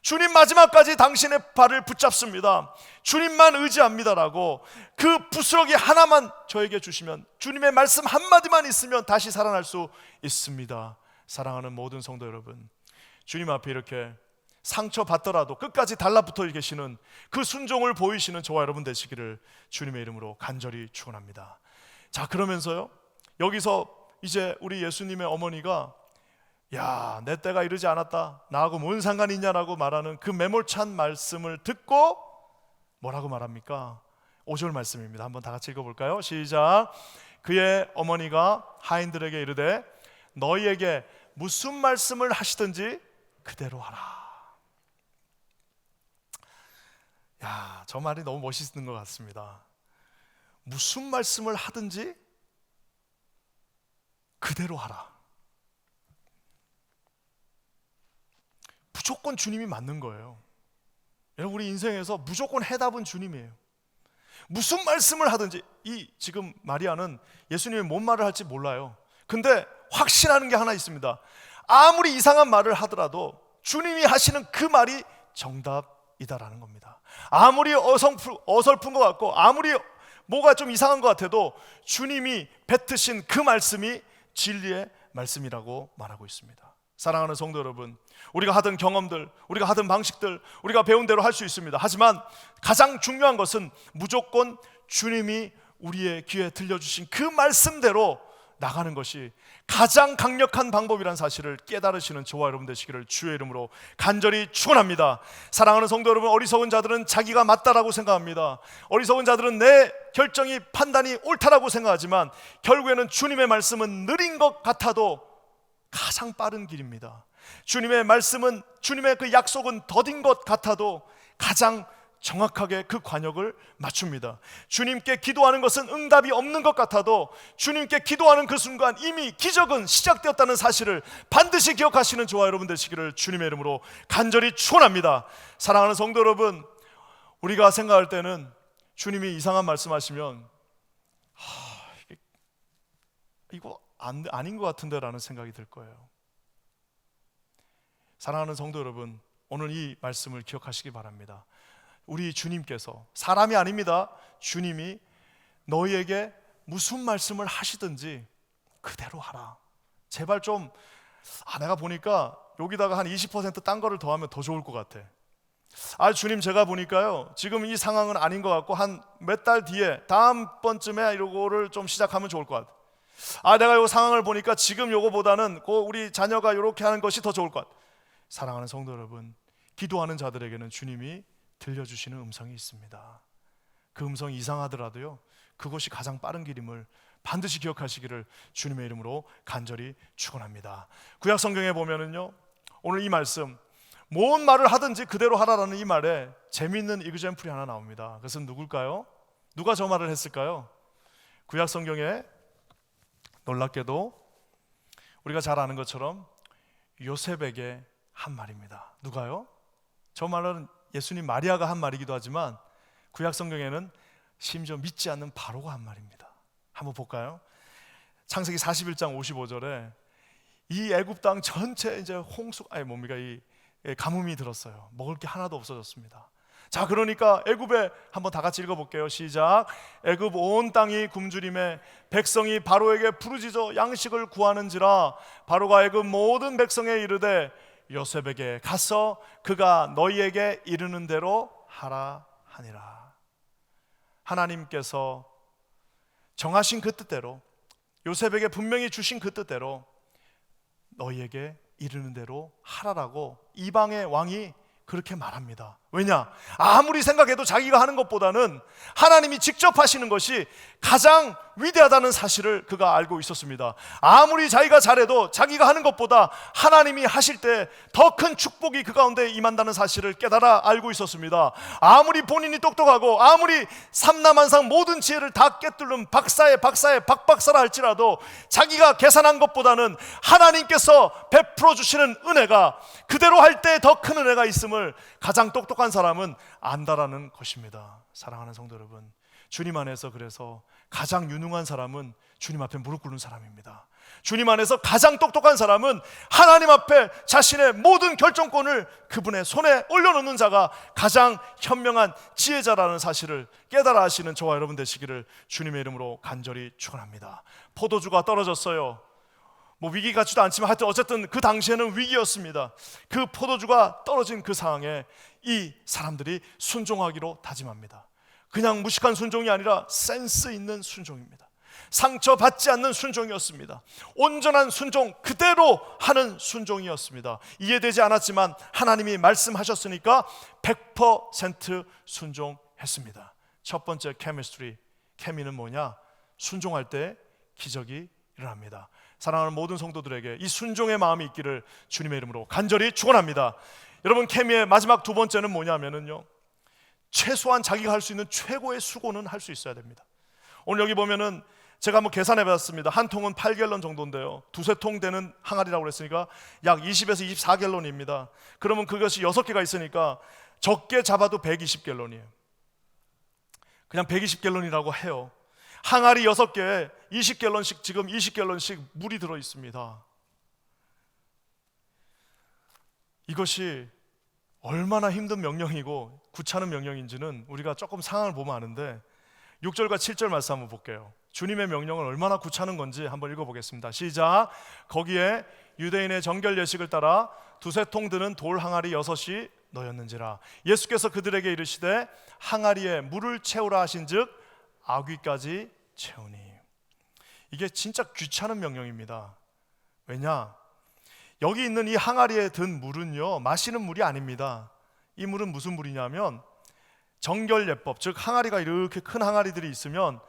주님 마지막까지 당신의 발을 붙잡습니다. 주님만 의지합니다라고 그 부스러기 하나만 저에게 주시면 주님의 말씀 한마디만 있으면 다시 살아날 수 있습니다. 사랑하는 모든 성도 여러분, 주님 앞에 이렇게 상처받더라도 끝까지 달라붙어 계시는 그 순종을 보이시는 저와 여러분 되시기를 주님의 이름으로 간절히 축원합니다. 자, 그러면서요 여기서 이제 우리 예수님의 어머니가 야, 내 때가 이르지 않았다, 나하고 뭔 상관이 있냐라고 말하는 그 매몰찬 말씀을 듣고 뭐라고 말합니까? 5절 말씀입니다. 한번 다 같이 읽어볼까요? 시작. 그의 어머니가 하인들에게 이르되 너희에게 무슨 말씀을 하시든지 그대로 하라. 야, 저 말이 너무 멋있는 것 같습니다. 무슨 말씀을 하든지 그대로 하라. 무조건 주님이 맞는 거예요. 여러분, 우리 인생에서 무조건 해답은 주님이에요. 무슨 말씀을 하든지, 이 지금 마리아는 예수님이 뭔 말을 할지 몰라요. 근데 확신하는 게 하나 있습니다. 아무리 이상한 말을 하더라도 주님이 하시는 그 말이 정답이다라는 겁니다. 아무리 어설픈 것 같고 아무리 뭐가 좀 이상한 것 같아도 주님이 뱉으신 그 말씀이 진리의 말씀이라고 말하고 있습니다. 사랑하는 성도 여러분, 우리가 하던 경험들, 우리가 하던 방식들, 우리가 배운 대로 할 수 있습니다. 하지만 가장 중요한 것은 무조건 주님이 우리의 귀에 들려주신 그 말씀대로 나가는 것이 가장 강력한 방법이란 사실을 깨달으시는 저와 여러분 되시기를 주의 이름으로 간절히 축원합니다. 사랑하는 성도 여러분, 어리석은 자들은 자기가 맞다라고 생각합니다. 어리석은 자들은 내 결정이 판단이 옳다라고 생각하지만 결국에는 주님의 말씀은 느린 것 같아도 가장 빠른 길입니다. 주님의 말씀은, 주님의 그 약속은 더딘 것 같아도 가장 정확하게 그 관역을 맞춥니다. 주님께 기도하는 것은 응답이 없는 것 같아도 주님께 기도하는 그 순간 이미 기적은 시작되었다는 사실을 반드시 기억하시는 저와 여러분 되시기를 주님의 이름으로 간절히 축원합니다. 사랑하는 성도 여러분, 우리가 생각할 때는 주님이 이상한 말씀하시면 이거 아닌 것 같은데 라는 생각이 들 거예요. 사랑하는 성도 여러분, 오늘 이 말씀을 기억하시기 바랍니다. 우리 주님께서, 사람이 아닙니다. 주님이 너희에게 무슨 말씀을 하시든지 그대로 하라. 제발 좀 내가 보니까 여기다가 한 20% 딴 거를 더하면 더 좋을 것 같아. 주님, 제가 보니까요 지금 이 상황은 아닌 것 같고 한 몇 달 뒤에 다음번쯤에 이거를 좀 시작하면 좋을 것 같아. 내가 이 상황을 보니까 지금 요거보다는 우리 자녀가 이렇게 하는 것이 더 좋을 것 같아. 사랑하는 성도 여러분, 기도하는 자들에게는 주님이 들려주시는 음성이 있습니다. 그 음성이 이상하더라도요 그것이 가장 빠른 길임을 반드시 기억하시기를 주님의 이름으로 간절히 축원합니다. 구약 성경에 보면은요, 오늘 이 말씀, 뭔 말을 하든지 그대로 하라라는 이 말에 재미있는 이그젬플이 하나 나옵니다. 그것은 누굴까요? 누가 저 말을 했을까요? 구약 성경에 놀랍게도 우리가 잘 아는 것처럼 요셉에게 한 말입니다. 누가요? 저 말은 예수님 마리아가 한 말이기도 하지만 구약 성경에는 심지어 믿지 않는 바로가 한 말입니다. 한번 볼까요? 창세기 41장 55절에 이 애굽 땅 전체 이제 이 가뭄이 들었어요. 먹을 게 하나도 없어졌습니다. 자, 그러니까 애굽에 한번 다 같이 읽어볼게요. 시작. 애굽 온 땅이 굶주림에 백성이 바로에게 부르짖어 양식을 구하는지라 바로가 애굽 모든 백성에 이르되 요셉에게 가서 그가 너희에게 이르는 대로 하라 하니라. 하나님께서 정하신 그 뜻대로, 요셉에게 분명히 주신 그 뜻대로 너희에게 이르는 대로 하라라고 이방의 왕이 그렇게 말합니다. 왜냐? 아무리 생각해도 자기가 하는 것보다는 하나님이 직접 하시는 것이 가장 위대하다는 사실을 그가 알고 있었습니다. 아무리 자기가 잘해도 자기가 하는 것보다 하나님이 하실 때 더 큰 축복이 그 가운데 임한다는 사실을 깨달아 알고 있었습니다. 아무리 본인이 똑똑하고 아무리 삼라만상 모든 지혜를 다 꿰뚫는 박사의 박박사라 할지라도 자기가 계산한 것보다는 하나님께서 베풀어 주시는 은혜가, 그대로 할 때 더 큰 은혜가 있음을 가장 똑똑한 사람은 안다라는 것입니다. 사랑하는 성도 여러분, 주님 안에서 그래서 가장 유능한 사람은 주님 앞에 무릎 꿇는 사람입니다. 주님 안에서 가장 똑똑한 사람은 하나님 앞에 자신의 모든 결정권을 그분의 손에 올려놓는 자가 가장 현명한 지혜자라는 사실을 깨달아 하시는 저와 여러분 되시기를 주님의 이름으로 간절히 축원합니다. 포도주가 떨어졌어요. 위기 같지도 않지만 하여튼 어쨌든 그 당시에는 위기였습니다. 그 포도주가 떨어진 그 상황에 이 사람들이 순종하기로 다짐합니다. 그냥 무식한 순종이 아니라 센스 있는 순종입니다. 상처받지 않는 순종이었습니다. 온전한 순종, 그대로 하는 순종이었습니다. 이해되지 않았지만 하나님이 말씀하셨으니까 100% 순종했습니다. 첫 번째 케미는 뭐냐? 순종할 때 기적이 일어납니다. 사랑하는 모든 성도들에게 이 순종의 마음이 있기를 주님의 이름으로 간절히 축원합니다. 여러분, 케미의 마지막 두 번째는 뭐냐면요, 최소한 자기가 할 수 있는 최고의 수고는 할 수 있어야 됩니다. 오늘 여기 보면은 제가 한번 계산해 봤습니다. 한 통은 8갤런 정도인데요, 두세 통 되는 항아리라고 그랬으니까 약 20에서 24갤런입니다. 그러면 그것이 6개가 있으니까 적게 잡아도 120갤런이에요. 그냥 120갤런이라고 해요. 항아리 6개에 20갤런씩, 지금 20갤런씩 물이 들어 있습니다. 이것이 얼마나 힘든 명령이고 구차는 명령인지는 우리가 조금 상황을 보면 아는데 6절과 7절 말씀 한번 볼게요. 주님의 명령은 얼마나 구차는 건지 한번 읽어보겠습니다. 시작. 거기에 유대인의 정결 예식을 따라 두세 통 드는 돌 항아리 6이 너였는지라. 예수께서 그들에게 이르시되 항아리에 물을 채우라 하신즉 아귀까지 채우니. 이게 진짜 귀찮은 명령입니다. 왜냐? 여기 있는 이 항아리에 든 물은요, 마시는 물이 아닙니다. 이 물은 무슨 물이냐면 정결 예법, 즉 항아리가 이렇게 큰 항아리들이 있으면,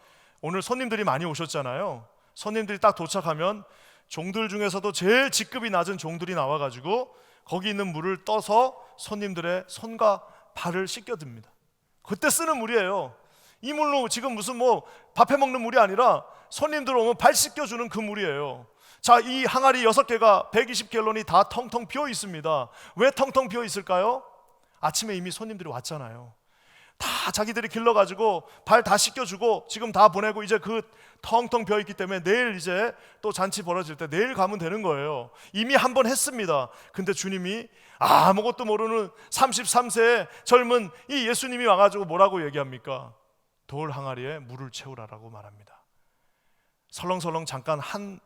오늘 손님들이 많이 오셨잖아요. 손님들이 딱 도착하면 종들 중에서도 제일 직급이 낮은 종들이 나와가지고 거기 있는 물을 떠서 손님들의 손과 발을 씻겨듭니다. 그때 쓰는 물이에요. 이 물로 지금 무슨 뭐 밥해 먹는 물이 아니라 손님들 오면 발 씻겨주는 그 물이에요. 자, 이 항아리 6개가 120갤런이 다 텅텅 비어 있습니다. 왜 텅텅 비어 있을까요? 아침에 이미 손님들이 왔잖아요. 다 자기들이 길러가지고 발 다 씻겨주고 지금 다 보내고 이제 그 텅텅 비어있기 때문에 내일 이제 또 잔치 벌어질 때 내일 가면 되는 거예요. 이미 한 번 했습니다. 근데 주님이 아무것도 모르는 33세의 젊은 이 예수님이 와가지고 뭐라고 얘기합니까? 돌 항아리에 물을 채우라라고 말합니다. 설렁설렁 잠깐 한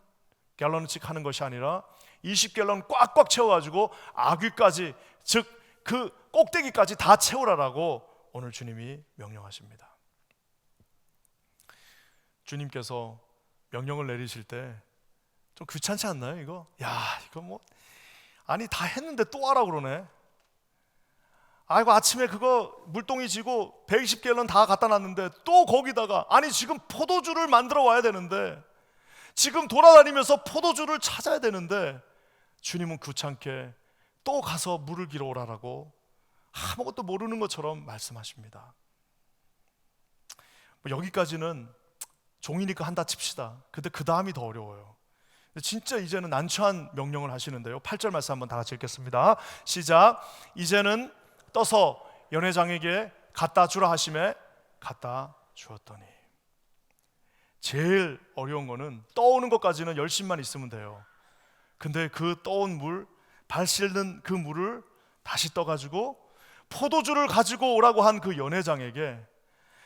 갤런씩 하는 것이 아니라 20갤런 꽉꽉 채워가지고 아귀까지, 즉 그 꼭대기까지 다 채우라라고 오늘 주님이 명령하십니다. 주님께서 명령을 내리실 때 좀 귀찮지 않나요? 이거? 이거 뭐 아니 다 했는데 또 하라고 그러네. 아이고, 아침에 그거 물동이 지고 120갤런 다 갖다 놨는데 또 거기다가, 아니 지금 포도주를 만들어 와야 되는데, 지금 돌아다니면서 포도주를 찾아야 되는데 주님은 귀찮게 또 가서 물을 길어 오라라고 아무것도 모르는 것처럼 말씀하십니다. 뭐 여기까지는 종이니까 한다 칩시다. 근데 그 다음이 더 어려워요. 진짜 이제는 난처한 명령을 하시는데요. 8절 말씀 한번 다 같이 읽겠습니다. 시작. 이제는 떠서 연회장에게 갖다 주라 하심에 갖다 주었더니. 제일 어려운 거는 떠오는 것까지는 열심만 있으면 돼요. 근데 그 떠온 물, 발 씻는 그 물을 다시 떠가지고 포도주를 가지고 오라고 한 그 연회장에게,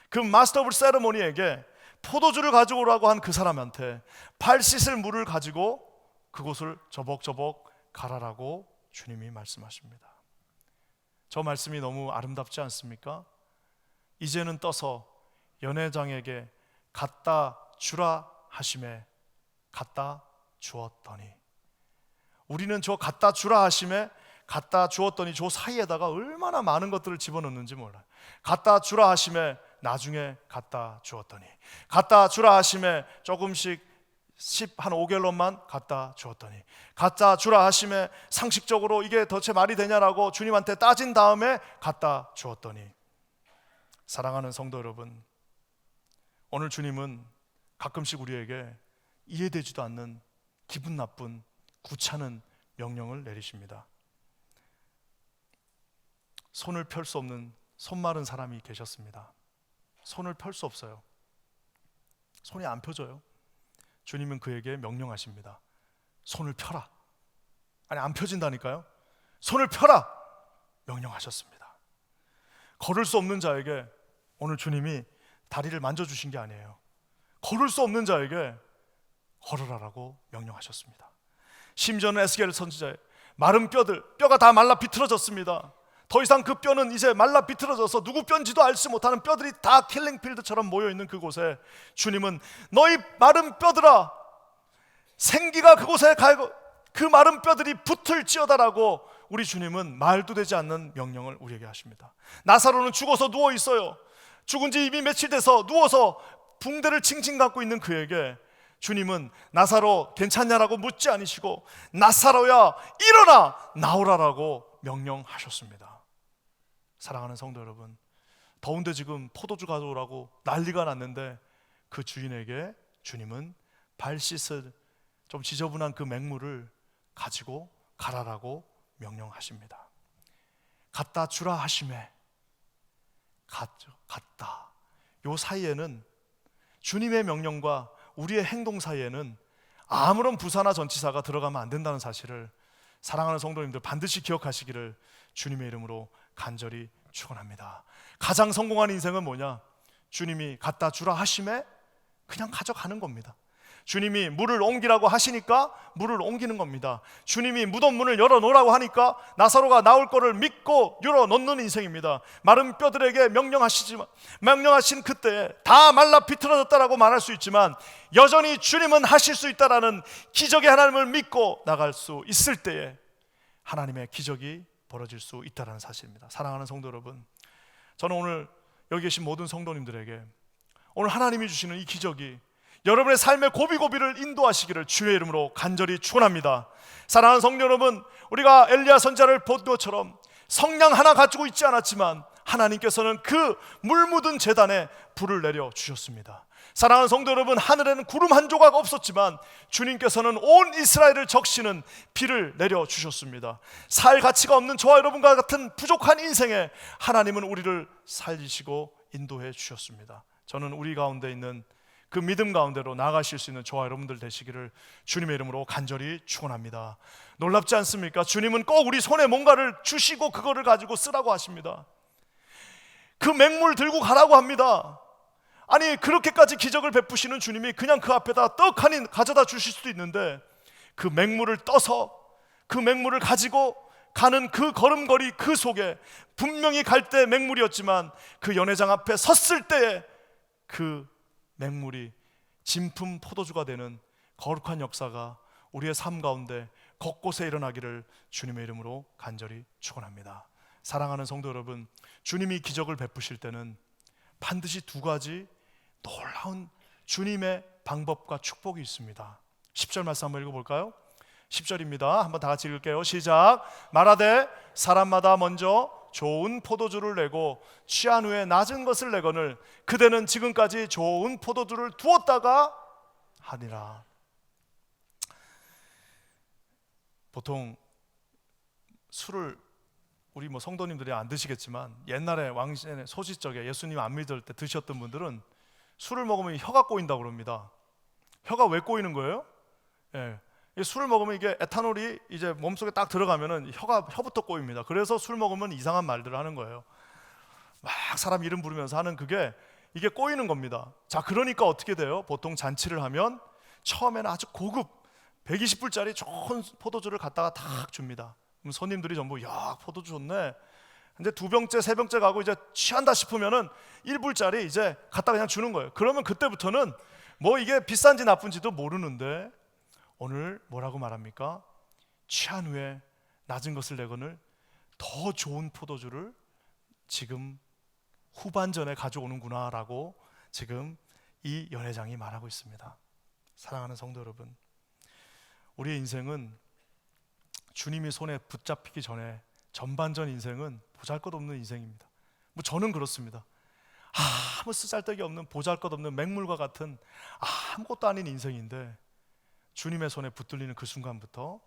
그 마스터 오브 세레모니에게 포도주를 가지고 오라고 한 그 사람한테 발 씻을 물을 가지고 그곳을 저벅저벅 가라라고 주님이 말씀하십니다. 저 말씀이 너무 아름답지 않습니까? 이제는 떠서 연회장에게 갖다 주라 하심에 갖다 주었더니. 우리는 저 갖다 주라 하심에 갖다 주었더니 저 사이에다가 얼마나 많은 것들을 집어넣는지 몰라요. 갖다 주라 하심에 나중에 갖다 주었더니, 갖다 주라 하심에 조금씩 5갤런만 갖다 주었더니, 갖다 주라 하심에 상식적으로 이게 도대체 말이 되냐라고 주님한테 따진 다음에 갖다 주었더니. 사랑하는 성도 여러분, 오늘 주님은 가끔씩 우리에게 이해되지도 않는 기분 나쁜 귀찮은 명령을 내리십니다. 손을 펼 수 없는 손 마른 사람이 계셨습니다. 손을 펼 수 없어요. 손이 안 펴져요. 주님은 그에게 명령하십니다. 손을 펴라. 아니, 안 펴진다니까요. 손을 펴라 명령하셨습니다. 걸을 수 없는 자에게 오늘 주님이 다리를 만져주신 게 아니에요. 걸을 수 없는 자에게 걸으라라고 명령하셨습니다. 심지어는 에스겔 선지자의 마른 뼈가 다 말라 비틀어졌습니다. 더 이상 그 뼈는 이제 말라 비틀어져서 누구 뼈인지도 알지 못하는 뼈들이 다 킬링필드처럼 모여있는 그곳에 주님은 너희 마른 뼈들아, 생기가 그곳에 가고 그 마른 뼈들이 붙을지어다라고 우리 주님은 말도 되지 않는 명령을 우리에게 하십니다. 나사로는 죽어서 누워 있어요. 죽은 지 이미 며칠 돼서 누워서 붕대를 칭칭 감고 있는 그에게 주님은 나사로 괜찮냐라고 묻지 않으시고 나사로야 일어나 나오라라고 명령하셨습니다. 사랑하는 성도 여러분, 더운데 지금 포도주 가져오라고 난리가 났는데 그 주인에게 주님은 발 씻을 좀 지저분한 그 맹물을 가지고 가라라고 명령하십니다. 갖다 주라 하심에 갔다. 요 사이에는, 주님의 명령과 우리의 행동 사이에는 아무런 부사나 전치사가 들어가면 안 된다는 사실을 사랑하는 성도님들 반드시 기억하시기를 주님의 이름으로 간절히 축원합니다. 가장 성공한 인생은 뭐냐? 주님이 갖다 주라 하심에 그냥 가져가는 겁니다. 주님이 물을 옮기라고 하시니까 물을 옮기는 겁니다. 주님이 무덤문을 열어놓으라고 하니까 나사로가 나올 거를 믿고 열어놓는 인생입니다. 마른 뼈들에게 명령하신 그때에 다 말라 비틀어졌다라고 말할 수 있지만 여전히 주님은 하실 수 있다라는 기적의 하나님을 믿고 나갈 수 있을 때에 하나님의 기적이 벌어질 수 있다는 사실입니다. 사랑하는 성도 여러분, 저는 오늘 여기 계신 모든 성도님들에게 오늘 하나님이 주시는 이 기적이 여러분의 삶의 고비고비를 인도하시기를 주의 이름으로 간절히 축원합니다. 사랑하는 성도 여러분, 우리가 엘리야 선지자를 본 것처럼 성냥 하나 가지고 있지 않았지만 하나님께서는 그 물 묻은 제단에 불을 내려 주셨습니다. 사랑하는 성도 여러분, 하늘에는 구름 한 조각 없었지만 주님께서는 온 이스라엘을 적시는 비를 내려 주셨습니다. 살 가치가 없는 저와 여러분과 같은 부족한 인생에 하나님은 우리를 살리시고 인도해 주셨습니다. 저는 우리 가운데 있는 그 믿음 가운데로 나아가실 수 있는 저와 여러분들 되시기를 주님의 이름으로 간절히 축원합니다. 놀랍지 않습니까? 주님은 꼭 우리 손에 뭔가를 주시고 그거를 가지고 쓰라고 하십니다. 그 맹물 들고 가라고 합니다. 아니, 그렇게까지 기적을 베푸시는 주님이 그냥 그 앞에다 떡 하니 가져다 주실 수도 있는데 그 맹물을 떠서 그 맹물을 가지고 가는 그 걸음걸이 그 속에 분명히 갈대 맹물이었지만 그 연회장 앞에 섰을 때에 그 맹물이 진품 포도주가 되는 거룩한 역사가 우리의 삶 가운데 곳곳에 일어나기를 주님의 이름으로 간절히 축원합니다. 사랑하는 성도 여러분, 주님이 기적을 베푸실 때는 반드시 두 가지 놀라운 주님의 방법과 축복이 있습니다. 10절 말씀 한번 읽어볼까요? 10절입니다. 한번 다 같이 읽을게요. 시작. 말하되 사람마다 먼저 좋은 포도주를 내고 취한 후에 낮은 것을 내거늘 그대는 지금까지 좋은 포도주를 두었다가 하니라. 보통 술을 우리 성도님들이 안 드시겠지만 옛날에 왕신의 소시적에 예수님 안 믿을 때 드셨던 분들은 술을 먹으면 혀가 꼬인다고 그럽니다. 혀가 왜 꼬이는 거예요? 술을 먹으면 이게 에탄올이 이제 몸속에 딱 들어가면은 혀부터 꼬입니다. 그래서 술 먹으면 이상한 말들을 하는 거예요. 막 사람 이름 부르면서 하는 이게 꼬이는 겁니다. 자, 그러니까 어떻게 돼요? 보통 잔치를 하면 처음에는 아주 고급 120불짜리 좋은 포도주를 갖다가 탁 줍니다. 그럼 손님들이 전부 야, 포도주 좋네. 근데 2병째, 3병째 가고 이제 취한다 싶으면은 1불짜리 이제 갖다 그냥 주는 거예요. 그러면 그때부터는 뭐 이게 비싼지 나쁜지도 모르는데 오늘 뭐라고 말합니까? 취한 후에 낮은 것을 내거늘 더 좋은 포도주를 지금 후반전에 가져오는구나 라고 지금 이 연회장이 말하고 있습니다. 사랑하는 성도 여러분, 우리의 인생은 주님이 손에 붙잡히기 전에 전반전 인생은 보잘것없는 인생입니다. 뭐 저는 그렇습니다. 아무 쓰잘데기 없는 보잘것없는 맹물과 같은 아무것도 아닌 인생인데 주님의 손에 붙들리는 그 순간부터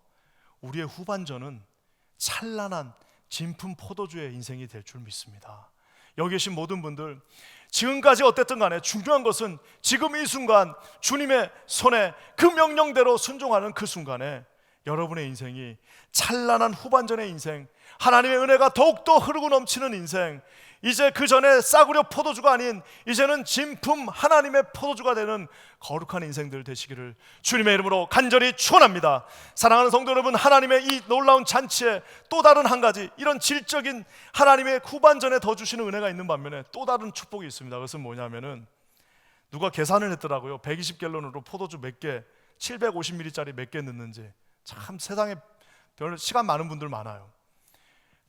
우리의 후반전은 찬란한 진품 포도주의 인생이 될 줄 믿습니다. 여기 계신 모든 분들, 지금까지 어땠든 간에 중요한 것은 지금 이 순간 주님의 손에 그 명령대로 순종하는 그 순간에 여러분의 인생이 찬란한 후반전의 인생, 하나님의 은혜가 더욱더 흐르고 넘치는 인생, 이제 그 전에 싸구려 포도주가 아닌 이제는 진품 하나님의 포도주가 되는 거룩한 인생들 되시기를 주님의 이름으로 간절히 축원합니다. 사랑하는 성도 여러분, 하나님의 이 놀라운 잔치에 또 다른 한 가지 이런 질적인 하나님의 후반전에 더 주시는 은혜가 있는 반면에 또 다른 축복이 있습니다. 그것은 뭐냐면은 누가 계산을 했더라고요. 120갤런으로 포도주 몇 개, 750ml짜리 몇 개 넣는지. 참 세상에 별 시간 많은 분들 많아요.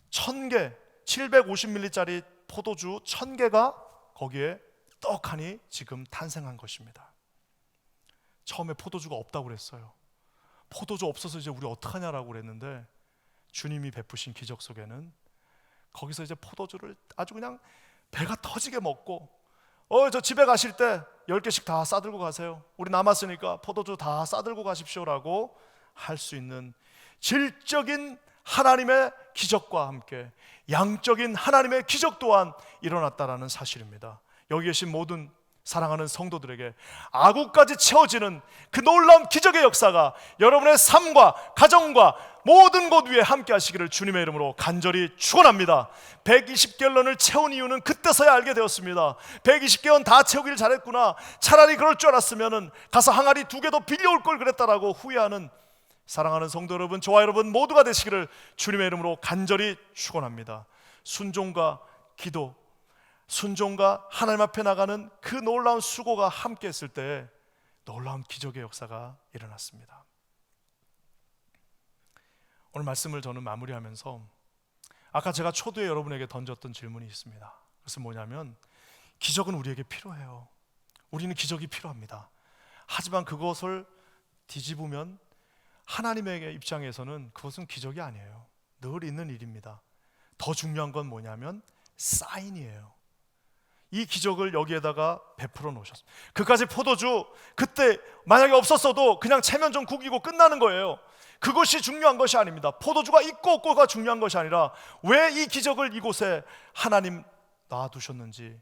1000개 750ml짜리 포도주 1000개가 거기에 떡하니 지금 탄생한 것입니다. 처음에 포도주가 없다고 그랬어요. 포도주 없어서 이제 우리 어떡하냐라고 그랬는데 주님이 베푸신 기적 속에는 거기서 이제 포도주를 아주 그냥 배가 터지게 먹고 저 집에 가실 때 10개씩 다 싸들고 가세요. 우리 남았으니까 포도주 다 싸들고 가십시오라고 할 수 있는 질적인 하나님의 기적과 함께 양적인 하나님의 기적 또한 일어났다라는 사실입니다. 여기 계신 모든 사랑하는 성도들에게 아구까지 채워지는 그 놀라운 기적의 역사가 여러분의 삶과 가정과 모든 곳 위에 함께 하시기를 주님의 이름으로 간절히 축원합니다. 120갤런을 채운 이유는 그때서야 알게 되었습니다. 120갤런 다 채우길 잘했구나, 차라리 그럴 줄 알았으면 가서 항아리 2개 더 빌려올 걸 그랬다라고 후회하는 사랑하는 성도 여러분, 저와 여러분 모두가 되시기를 주님의 이름으로 간절히 축원합니다. 순종과 기도, 순종과 하나님 앞에 나가는 그 놀라운 수고가 함께 했을 때 놀라운 기적의 역사가 일어났습니다. 오늘 말씀을 저는 마무리하면서 아까 제가 초두에 여러분에게 던졌던 질문이 있습니다. 그것은 뭐냐면, 기적은 우리에게 필요해요. 우리는 기적이 필요합니다. 하지만 그것을 뒤집으면 하나님의 입장에서는 그것은 기적이 아니에요. 늘 있는 일입니다. 더 중요한 건 뭐냐면 사인이에요. 이 기적을 여기에다가 베풀어 놓으셨습니다. 그까지 포도주 그때 만약에 없었어도 그냥 체면 좀 구기고 끝나는 거예요. 그것이 중요한 것이 아닙니다. 포도주가 있고 없고가 중요한 것이 아니라 왜 이 기적을 이곳에 하나님 놔두셨는지,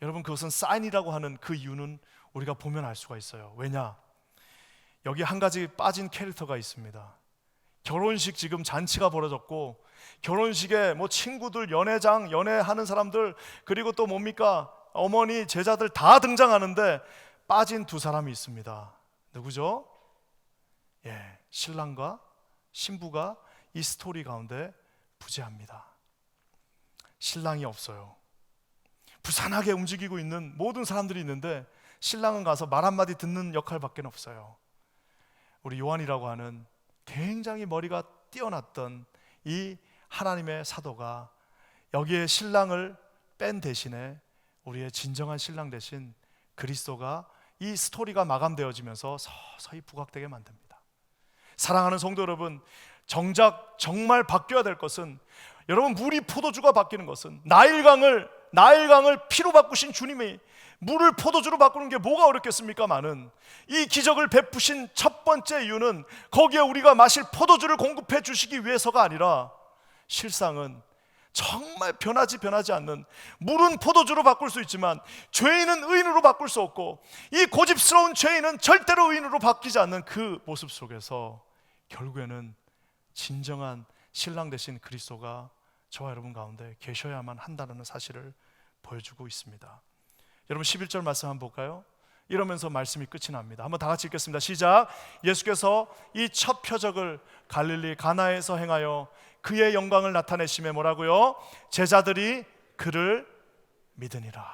여러분 그것은 사인이라고 하는 그 이유는 우리가 보면 알 수가 있어요. 왜냐? 여기 한 가지 빠진 캐릭터가 있습니다. 결혼식 지금 잔치가 벌어졌고 결혼식에 뭐 친구들, 연회장, 연애하는 사람들, 그리고 또 뭡니까? 어머니, 제자들 다 등장하는데 빠진 2사람이 있습니다. 누구죠? 신랑과 신부가 이 스토리 가운데 부재합니다. 신랑이 없어요. 부산하게 움직이고 있는 모든 사람들이 있는데 신랑은 가서 말 한마디 듣는 역할밖에 없어요. 우리 요한이라고 하는 굉장히 머리가 뛰어났던 이 하나님의 사도가 여기에 신랑을 뺀 대신에 우리의 진정한 신랑 대신 그리스도가 이 스토리가 마감되어지면서 서서히 부각되게 만듭니다. 사랑하는 성도 여러분, 정작 정말 바뀌어야 될 것은, 여러분 물이 포도주가 바뀌는 것은, 나일강을 피로 바꾸신 주님이 물을 포도주로 바꾸는 게 뭐가 어렵겠습니까마는, 이 기적을 베푸신 첫 번째 이유는 거기에 우리가 마실 포도주를 공급해 주시기 위해서가 아니라, 실상은 정말 변하지 않는, 물은 포도주로 바꿀 수 있지만 죄인은 의인으로 바꿀 수 없고, 이 고집스러운 죄인은 절대로 의인으로 바뀌지 않는 그 모습 속에서 결국에는 진정한 신랑 되신 그리스도가 저와 여러분 가운데 계셔야만 한다는 사실을 보여주고 있습니다. 여러분 11절 말씀 한번 볼까요? 이러면서 말씀이 끝이 납니다. 한번 다 같이 읽겠습니다. 시작. 예수께서 이 첫 표적을 갈릴리 가나에서 행하여 그의 영광을 나타내심에 뭐라고요? 제자들이 그를 믿으니라.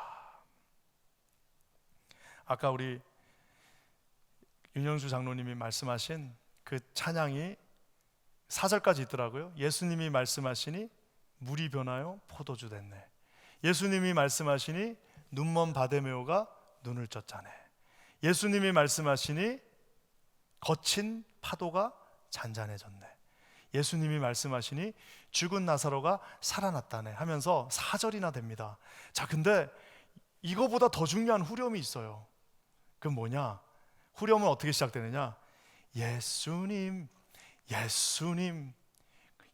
아까 우리 윤영수 장로님이 말씀하신 그 찬양이 4절까지 있더라고요. 예수님이 말씀하시니 물이 변하여 포도주 됐네. 예수님이 말씀하시니 눈먼 바데메오가 눈을 떴잖아요. 예수님이 말씀하시니 거친 파도가 잔잔해졌네. 예수님이 말씀하시니 죽은 나사로가 살아났다네 하면서 4절이나 됩니다. 자, 근데 이거보다 더 중요한 후렴이 있어요. 그건 뭐냐? 후렴은 어떻게 시작되느냐? 예수님, 예수님.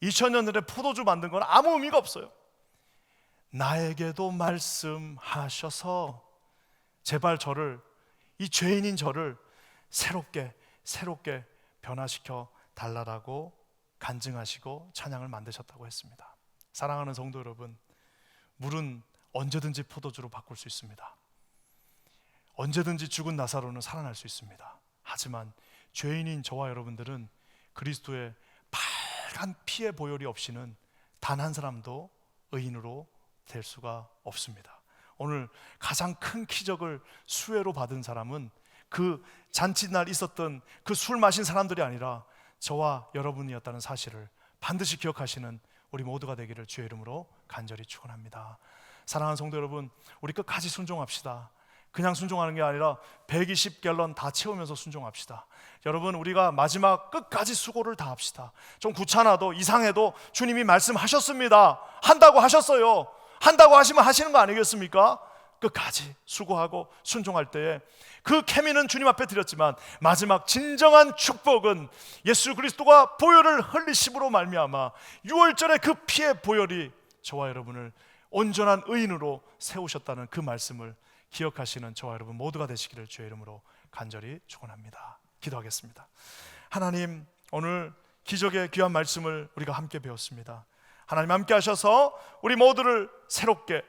2000년 전에 포도주 만든 건 아무 의미가 없어요. 나에게도 말씀하셔서 제발 저를, 이 죄인인 저를 새롭게 변화시켜 달라라고 간증하시고 찬양을 만드셨다고 했습니다. 사랑하는 성도 여러분, 물은 언제든지 포도주로 바꿀 수 있습니다. 언제든지 죽은 나사로는 살아날 수 있습니다. 하지만 죄인인 저와 여러분들은 그리스도의 빨간 피의 보혈이 없이는 단 한 사람도 의인으로 될 수가 없습니다. 오늘 가장 큰 기적을 수혜로 받은 사람은 그 잔치날 있었던 그 술 마신 사람들이 아니라 저와 여러분이었다는 사실을 반드시 기억하시는 우리 모두가 되기를 주의 이름으로 간절히 축원합니다. 사랑하는 성도 여러분, 우리 끝까지 순종합시다. 그냥 순종하는 게 아니라 120갤런 다 채우면서 순종합시다. 여러분, 우리가 마지막 끝까지 수고를 다합시다. 좀 귀찮아도 이상해도 주님이 말씀하셨습니다. 한다고 하셨어요. 한다고 하시면 하시는 거 아니겠습니까? 끝까지 수고하고 순종할 때에 그 케미는 주님 앞에 드렸지만 마지막 진정한 축복은 예수 그리스도가 보혈을 흘리심으로 말미암아 6월절의 그 피의 보혈이 저와 여러분을 온전한 의인으로 세우셨다는 그 말씀을 기억하시는 저와 여러분 모두가 되시기를 주의 이름으로 간절히 축원합니다. 기도하겠습니다. 하나님, 오늘 기적의 귀한 말씀을 우리가 함께 배웠습니다. 하나님 함께 하셔서 우리 모두를 새롭게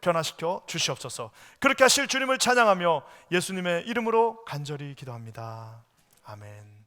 변화시켜 주시옵소서. 그렇게 하실 주님을 찬양하며 예수님의 이름으로 간절히 기도합니다. 아멘.